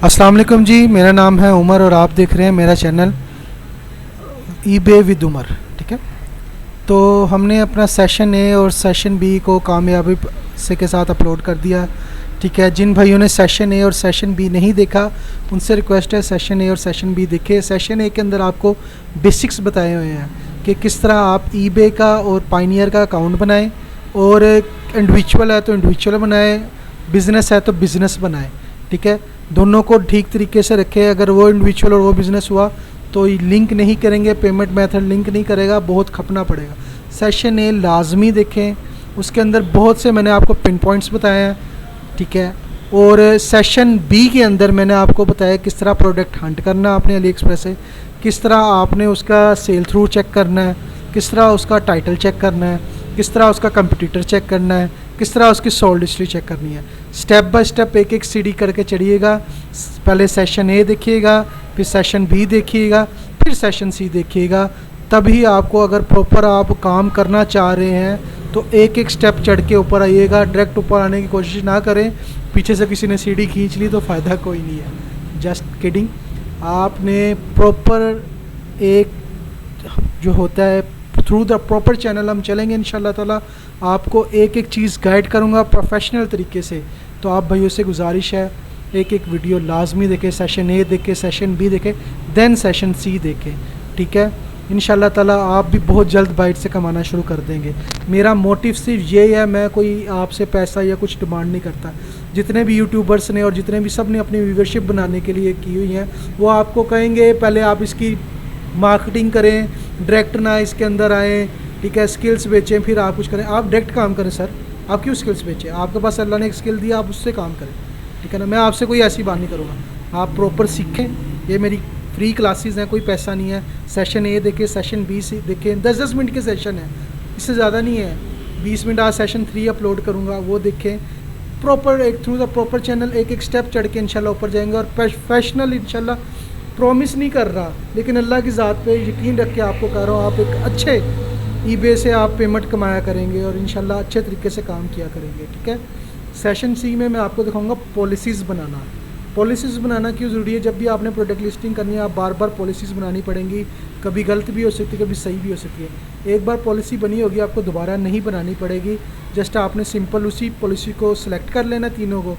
अस्सलाम वालेकुम जी, मेरा नाम है उमर और आप देख रहे हैं मेरा चैनल ईबे विद उमर। ठीक है, तो हमने अपना सेशन ए और सेशन बी को कामयाबी से के साथ अपलोड कर दिया। ठीक है, जिन भाइयों ने सेशन ए और सेशन बी नहीं देखा उनसे रिक्वेस्ट है सेशन ए और सेशन बी देखें। सेशन ए के अंदर आपको बेसिक्स बताए हुए हैं कि किस तरह आप ईबे का और पाइनियर का अकाउंट बनाएं, और इंडिविजुअल है तो इंडिविजुअल बनाएं, बिज़नेस है तो बिज़नेस बनाएं। ठीक है, दोनों को ठीक तरीके से रखें। अगर वो इंडिविजुअल और वो बिज़नेस हुआ तो लिंक नहीं करेंगे, पेमेंट मेथड लिंक नहीं करेगा, बहुत खपना पड़ेगा। सेशन ए लाजमी देखें, उसके अंदर बहुत से मैंने आपको पिन पॉइंट्स बताए हैं। ठीक है, और सेशन बी के अंदर मैंने आपको बताया किस तरह प्रोडक्ट हंट करना है आपने अली एक्सप्रेस से, किस तरह आपने उसका सेल थ्रू चेक करना है, किस तरह उसका टाइटल चेक करना है, किस तरह उसका कंपटीटर चेक करना है, किस तरह उसकी सोल्ड हिस्ट्री चेक करनी है। स्टेप बाय स्टेप एक एक सीढ़ी करके चढ़िएगा। पहले सेशन ए देखिएगा, फिर सेशन बी देखिएगा, फिर सेशन सी देखिएगा। तभी आपको, अगर प्रॉपर आप काम करना चाह रहे हैं तो एक एक स्टेप चढ़ के ऊपर आइएगा। डायरेक्ट ऊपर आने की कोशिश ना करें, पीछे से किसी ने सीढ़ी खींच ली तो फ़ायदा कोई नहीं है। Just kidding. आपने प्रॉपर एक जो होता है थ्रू द प्रॉपर चैनल हम चलेंगे इंशाल्लाह ताला। आपको एक एक चीज़ गाइड करूँगा प्रोफेशनल तरीके से। तो आप भाइयों से गुजारिश है एक एक वीडियो लाजमी देखें, सेशन ए देखें, सेशन बी देखें, देन सेशन सी देखें। ठीक है, इंशाल्लाह ताला आप भी बहुत जल्द बाइट से कमाना शुरू कर देंगे। मेरा मोटिव सिर्फ ये है, मैं कोई आपसे पैसा या कुछ डिमांड नहीं करता। जितने भी यूट्यूबर्स ने और जितने भी सब ने अपनी व्यूवरशिप बनाने के लिए की हुई हैं, वो आपको कहेंगे पहले आप इसकी मार्केटिंग करें, डायरेक्ट ना इसके अंदर आएँ। ठीक है, स्किल्स बेचें, फिर आप कुछ करें। आप डायरेक्ट काम करें सर, आप क्यों स्किल्स बेचें? आपके पास अल्लाह ने एक स्किल दिया, आप उससे काम करें। ठीक है ना, मैं आपसे कोई ऐसी बात नहीं करूँगा। आप प्रॉपर सीखें, ये मेरी फ्री क्लासेस हैं, कोई पैसा नहीं है। सेशन ए देखें, सेशन बी से देखें, 10-10 मिनट के सेशन है, इससे ज़्यादा नहीं है। 20 मिनट आज सेशन 3 अपलोड करूँगा, वो देखें। प्रॉपर एक थ्रू द प्रॉपर चैनल एक एक स्टेप चढ़ के इंशाल्लाह ऊपर जाएंगे। और प्रोफेशनल इंशाल्लाह प्रॉमिस नहीं कर रहा, लेकिन अल्लाह की ज़ात पे यकीन रख के आपको कह रहा हूँ, आप एक अच्छे ईबे से आप पेमेंट कमाया करेंगे और इंशाल्लाह अच्छे तरीके से काम किया करेंगे। ठीक है, सेशन सी में मैं आपको दिखाऊंगा पॉलिसीज़ बनाना। पॉलिसीज़ बनाना क्यों ज़रूरी है? जब भी आपने प्रोडक्ट लिस्टिंग करनी है, आप बार बार पॉलिसीज़ बनानी पड़ेंगी। कभी गलत भी हो सकती है, कभी सही भी हो सकती है। एक बार पॉलिसी बनी होगी, आपको दोबारा नहीं बनानी पड़ेगी। जस्ट आपने सिंपल उसी पॉलिसी को सिलेक्ट कर लेना, तीनों को,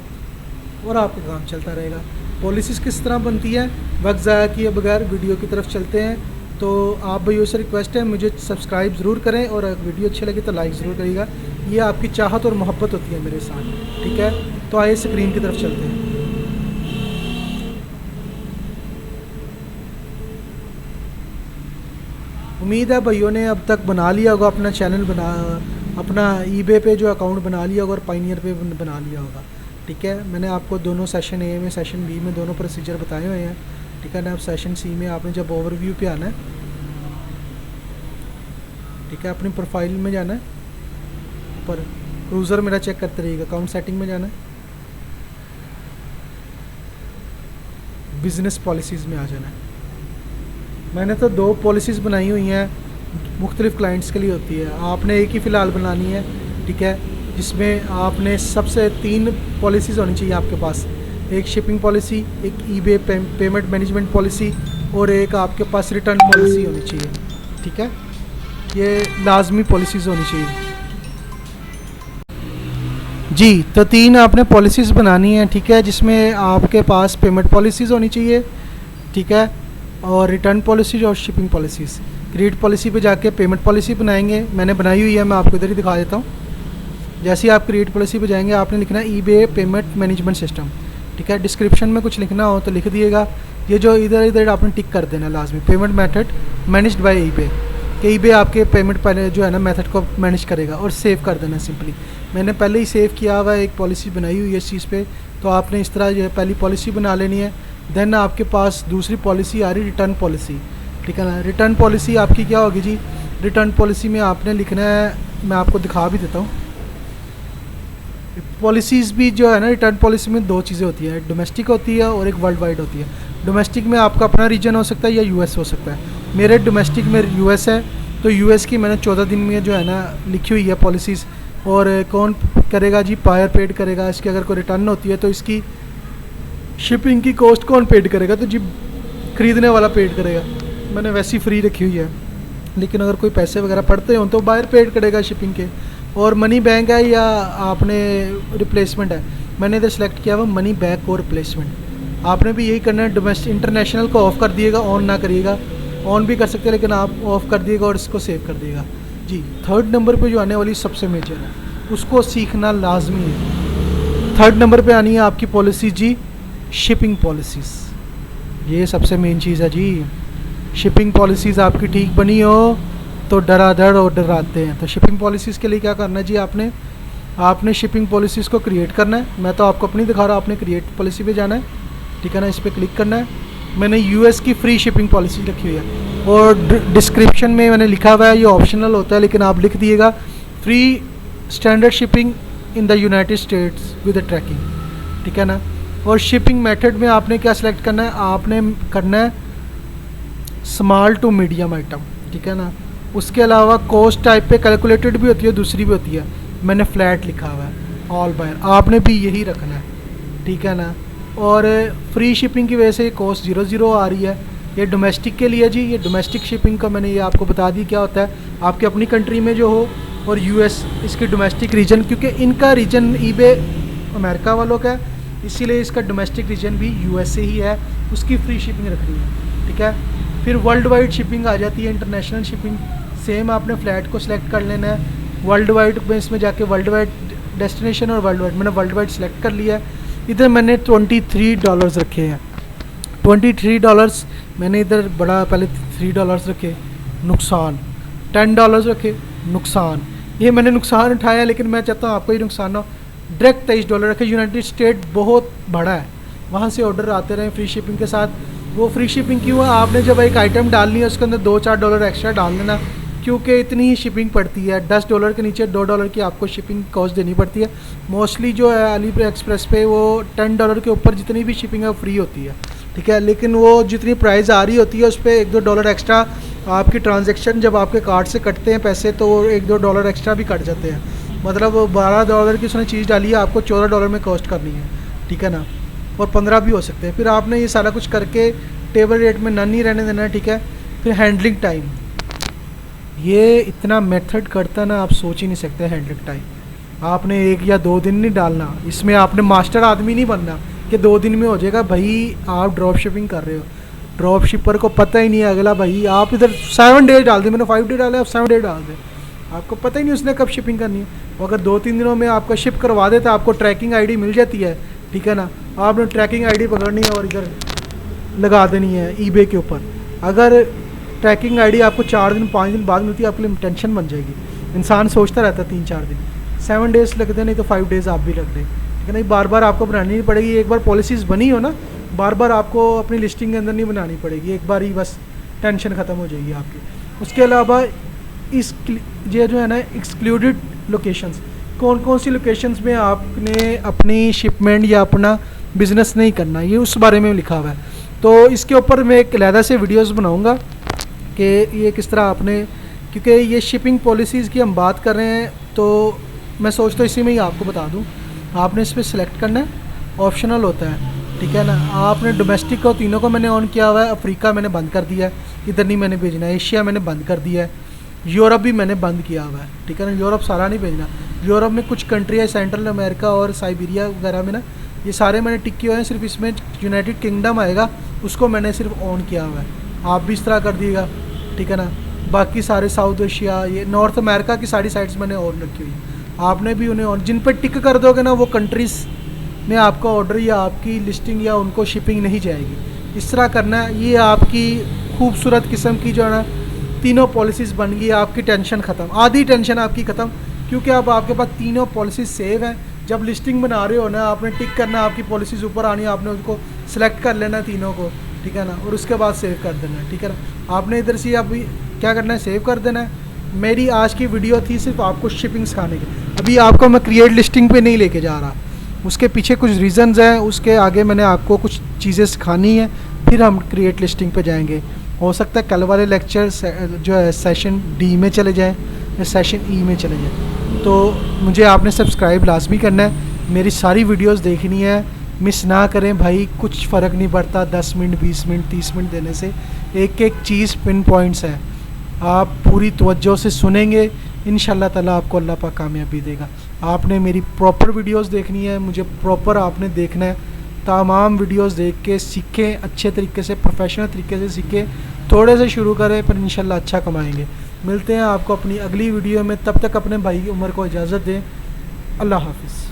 और आपका काम चलता रहेगा। पॉलिसीज़ किस तरह बनती है, वक्त ज़ाया किए बगैर वीडियो की तरफ चलते हैं। तो आप भाइयों से रिक्वेस्ट है, मुझे सब्सक्राइब ज़रूर करें, और अगर वीडियो अच्छी लगे तो लाइक ज़रूर करिएगा। ये आपकी चाहत और मोहब्बत होती है मेरे साथ। ठीक है, तो आइए स्क्रीन की तरफ चलते हैं। उम्मीद है भाइयों ने अब तक बना लिया होगा अपना चैनल, अपना ईबे पे जो अकाउंट बना लिया होगा और पाइनियर पे बना लिया होगा। ठीक है, मैंने आपको दोनों सेशन ए में, सेशन बी में दोनों प्रोसीजर बताए हुए हैं। ठीक है ना, अब सेशन सी में आपने जब ओवरव्यू पे आना है, ठीक है, अपनी प्रोफाइल में जाना है, ऊपर क्रूज़र मेरा चेक करते रहिएगा, अकाउंट सेटिंग में जाना है, बिज़नेस पॉलिसीज़ में आ जाना है। मैंने तो 2 पॉलिसीज़ बनाई हुई हैं, मुख्तलिफ़ क्लाइंट्स के लिए होती है। आपने एक ही फ़िलहाल बनानी है। ठीक है, जिसमें आपने सबसे 3 पॉलिसीज़ होनी चाहिए आपके पास। एक शिपिंग पॉलिसी, एक ईबे पेमेंट मैनेजमेंट पॉलिसी, और एक आपके पास रिटर्न पॉलिसी होनी चाहिए। ठीक है, ये लाजमी पॉलिसीज़ होनी चाहिए जी। तो 3 आपने पॉलिसीज़ बनानी है। ठीक है, जिसमें आपके पास पेमेंट पॉलिसीज़ होनी चाहिए। ठीक है, और रिटर्न पॉलिसीज और शिपिंग पॉलिसीज़। क्रेडिट पॉलिसी पे जाके पेमेंट पॉलिसी बनाएंगे, मैंने बनाई हुई है, मैं आपको इधर ही दिखा देता हूँ। जैसे ही आप क्रेडिट पॉलिसी पे जाएंगे, आपने लिखना है ईबे पेमेंट मैनेजमेंट सिस्टम। ठीक है, डिस्क्रिप्शन में कुछ लिखना हो तो लिख दिएगा। ये जो इधर इधर आपने टिक कर देना लाजमी, payment method managed by eBay, कि ईबे आपके पेमेंट पहले जो है ना मेथड को मैनेज करेगा, और सेव कर देना सिंपली। मैंने पहले ही सेव किया हुआ है, एक पॉलिसी बनाई हुई है इस चीज़ पे। तो आपने इस तरह जो है पहली पॉलिसी बना लेनी है। देन आपके पास दूसरी पॉलिसी आ रही रिटर्न पॉलिसी। ठीक है ना, रिटर्न पॉलिसी आपकी क्या होगी जी? रिटर्न पॉलिसी में आपने लिखना है, मैं आपको दिखा भी देता हूँ। पॉलिसीज़ भी जो है ना, रिटर्न पॉलिसी में 2 चीज़ें होती है, डोमेस्टिक होती है और एक वर्ल्ड वाइड होती है। डोमेस्टिक में आपका अपना रीजन हो सकता है या यूएस हो सकता है। मेरे डोमेस्टिक में यूएस है, तो यूएस की मैंने 14 दिन में जो है ना लिखी हुई है पॉलिसीज़। और कौन करेगा जी? बायर पेड करेगा। इसकी अगर कोई रिटर्न होती है तो इसकी शिपिंग की कॉस्ट कौन पेड करेगा? तो जी खरीदने वाला पेड करेगा। मैंने वैसी फ्री रखी हुई है, लेकिन अगर कोई पैसे वगैरह पड़ते हो तो बायर पेड करेगा शिपिंग के। और मनी बैक है या आपने रिप्लेसमेंट है, मैंने इधर सेलेक्ट किया हुआ मनी बैक और रिप्लेसमेंट। आपने भी यही करना है, डोमेस्टिक इंटरनेशनल को ऑफ़ कर दिएगा, ऑन ना करिएगा। ऑन भी कर सकते हैं लेकिन आप ऑफ़ कर दिएगा और इसको सेव कर दिएगा जी। थर्ड नंबर पे जो आने वाली सबसे मेजर है, उसको सीखना लाजमी है। थर्ड नंबर पे आनी है आपकी पॉलिसी जी, शिपिंग पॉलिसीज़। ये सबसे मेन चीज़ है जी। शिपिंग पॉलिसीज़ आपकी ठीक बनी हो तो डराधड़ ऑर्डर आते हैं। तो शिपिंग पॉलिसीज़ के लिए क्या करना है जी, आपने शिपिंग पॉलिसीज़ को क्रिएट करना है। मैं तो आपको अपनी दिखा रहा हूँ, आपने क्रिएट पॉलिसी पे जाना है, ठीक है ना। इस पर क्लिक करना है। मैंने यूएस की फ्री शिपिंग पॉलिसी रखी हुई है और डिस्क्रिप्शन में मैंने लिखा हुआ है, ये ऑप्शनल होता है लेकिन आप लिख दिएगा free standard shipping in the United States with tracking, ठीक है ना। और शिपिंग मेथड में आपने क्या सिलेक्ट करना है, आपने करना है स्मॉल टू मीडियम आइटम, ठीक है ना। उसके अलावा कॉस्ट टाइप पे कैलकुलेटेड भी होती है, दूसरी भी होती है। मैंने फ्लैट लिखा हुआ है ऑल बायर, आपने भी यही रखना है, ठीक है ना। और फ्री शिपिंग की वजह से कॉस्ट 0 आ रही है। ये डोमेस्टिक के लिए जी, ये डोमेस्टिक शिपिंग का मैंने ये आपको बता दी क्या होता है। आपके अपनी कंट्री में जो हो, और यूएस इसकी डोमेस्टिक रीजन, क्योंकि इनका रीजन ईबे अमेरिका वालों का है, इसीलिए इसका डोमेस्टिक रीजन भी यूएस से ही है, उसकी फ्री शिपिंग रखनी है, ठीक है। फिर वर्ल्ड वाइड शिपिंग आ जाती है, इंटरनेशनल शिपिंग। सेम आपने फ्लैट को सिलेक्ट कर लेना है। वर्ल्ड वाइड में इसमें जाके वर्ल्ड वाइड डेस्टिनेशन और वर्ल्ड वाइड, मैंने वर्ल्ड वाइड सेलेक्ट कर लिया है। इधर मैंने $23 रखे हैं, $23 मैंने इधर बड़ा पहले $3 रखे, नुकसान। $10 रखे, नुकसान। ये मैंने नुकसान उठाया, लेकिन मैं चाहता हूँ आपको ही नुकसान ना हो। डायरेक्ट $23 रखे। यूनाइटेड स्टेट बहुत बड़ा है, वहाँ से ऑर्डर आते रहे फ्री शिपिंग के साथ। वो फ्री शिपिंग क्यों है, आपने जब एक आइटम डालनी है उसके अंदर $2-4 एक्स्ट्रा डाल देना, क्योंकि इतनी ही शिपिंग पड़ती है। $10 के नीचे $2 की आपको शिपिंग कॉस्ट देनी पड़ती है। मोस्टली जो है अली एक्सप्रेस पे वो $10 के ऊपर जितनी भी शिपिंग है वो फ्री होती है, ठीक है। लेकिन वो जितनी प्राइस आ रही होती है उस पर $1-2 एक्स्ट्रा आपकी ट्रांजैक्शन जब आपके कार्ड से कटते हैं पैसे, तो वो $1-2 एक्स्ट्रा भी कट जाते हैं। मतलब $12 की उसने चीज़ डाली है, आपको $14 में कॉस्ट करनी है, ठीक है ना। और 15 भी हो सकते हैं। फिर आपने ये सारा कुछ करके टेबल रेट में नन ही रहने देना है, ठीक है। फिर हैंडलिंग टाइम, ये इतना मेथड करता ना आप सोच ही नहीं सकते। हैंडलिंग टाइम आपने 1 या 2 दिन नहीं डालना, इसमें आपने मास्टर आदमी नहीं बनना कि 2 दिन में हो जाएगा। भाई आप ड्रॉप शिपिंग कर रहे हो, ड्रॉप शिपर को पता ही नहीं है अगला, भाई आप इधर 7 डेज डाल दें, मैंने 5 डे डाला है, आप 7 डे डाल दें, आपको पता ही नहीं उसने कब शिपिंग करनी है। अगर 2-3 दिनों में आपका शिप करवा देता, आपको ट्रैकिंग आईडी मिल जाती है, ठीक है ना। आपने ट्रैकिंग आईडी पकड़नी है और इधर लगा देनी है ईबे के ऊपर। अगर ट्रैकिंग आईडी आपको 4 दिन 5 दिन बाद मिलती है, आपके लिए टेंशन बन जाएगी। इंसान सोचता रहता है 3-4 दिन, 7 डेज़ लगते, नहीं तो 5 डेज़ आप भी लग दें, ठीक है ना। बार बार आपको बनानी नहीं पड़ेगी। एक बार पॉलिसीज़ बनी हो ना, बार बार आपको अपनी लिस्टिंग के अंदर नहीं बनानी पड़ेगी, एक बार ही बस टेंशन ख़त्म हो जाएगी आपकी। उसके अलावा इस ये जो है ना एक्सक्लूडेड लोकेशंस, कौन कौन सी लोकेशंस में आपने अपनी शिपमेंट या अपना बिज़नेस नहीं करना, ये उस बारे में लिखा हुआ है। तो इसके ऊपर मैं एक अलहदा से वीडियोस बनाऊंगा कि ये किस तरह आपने, क्योंकि ये शिपिंग पॉलिसीज़ की हम बात कर रहे हैं, तो मैं सोचता हूँ इसी में ही आपको बता दूँ। आपने इस पर सिलेक्ट करना है, ऑप्शनल होता है, ठीक है ना। आपने डोमेस्टिक को तीनों को मैंने ऑन किया हुआ है। अफ्रीका मैंने बंद कर दिया है, इधर नहीं मैंने भेजना है। एशिया मैंने बंद कर दिया है। यूरोप भी मैंने बंद किया हुआ है, ठीक है ना। यूरोप सारा नहीं भेजना। यूरोप में कुछ कंट्री है, सेंट्रल अमेरिका और साइबेरिया वगैरह में ना, ये सारे मैंने टिक किए हुए हैं। सिर्फ इसमें यूनाइटेड किंगडम आएगा, उसको मैंने सिर्फ ऑन किया हुआ है। आप भी इस तरह कर दिएगा, ठीक है ना। बाकी सारे साउथ एशिया, ये नॉर्थ अमेरिका की सारी साइट्स मैंने ऑन रखी हुई है, आपने भी उन्हें ऑन। जिन पर टिक कर दोगे ना, वो कंट्रीज़ में आपका ऑर्डर या आपकी लिस्टिंग या उनको शिपिंग नहीं जाएगी। इस तरह करना है। ये आपकी खूबसूरत किस्म की जो है ना तीनों पॉलिसीज़ बन गई, आपकी टेंशन ख़त्म, आधी टेंशन आपकी ख़त्म, क्योंकि अब आपके पास तीनों पॉलिसीज़ सेव हैं। जब लिस्टिंग बना रहे हो ना, आपने टिक करना, आपकी पॉलिसीज़ ऊपर आनी है, आपने उसको सिलेक्ट कर लेना तीनों को, ठीक है ना। और उसके बाद सेव कर देना है, ठीक है ना। आपने इधर से अभी क्या करना है, सेव कर देना है। मेरी आज की वीडियो थी सिर्फ आपको शिपिंग सिखाने की। अभी आपको मैं क्रिएट लिस्टिंग पे नहीं लेके जा रहा, उसके पीछे कुछ रीज़न्स हैं, उसके आगे मैंने आपको कुछ चीज़ें सिखानी है, फिर हम क्रिएट लिस्टिंग पे जाएंगे। हो सकता है कल वाले लेक्चर जो है सेशन डी में चले जाएँ या सेशन ई में चले जाएँ। तो मुझे आपने सब्सक्राइब लाजमी करना है, मेरी सारी वीडियोस देखनी है, मिस ना करें भाई, कुछ फ़र्क नहीं पड़ता 10 मिनट 20 मिनट 30 मिनट देने से। एक एक चीज़ पिन पॉइंट्स है, आप पूरी तवज्जो से सुनेंगे, इंशाल्लाह ताला आपको अल्लाह पाक कामयाबी देगा। आपने मेरी प्रॉपर वीडियोस देखनी है, मुझे प्रॉपर आपने देखना है, तमाम वीडियोस देख के सीखें, अच्छे तरीके से प्रोफेशनल तरीके से सीखें, थोड़े से शुरू करें पर इंशाल्लाह अच्छा कमाएंगे। मिलते हैं आपको अपनी अगली वीडियो में, तब तक अपने भाई उमर को इजाज़त दें। अल्लाह हाफिज़।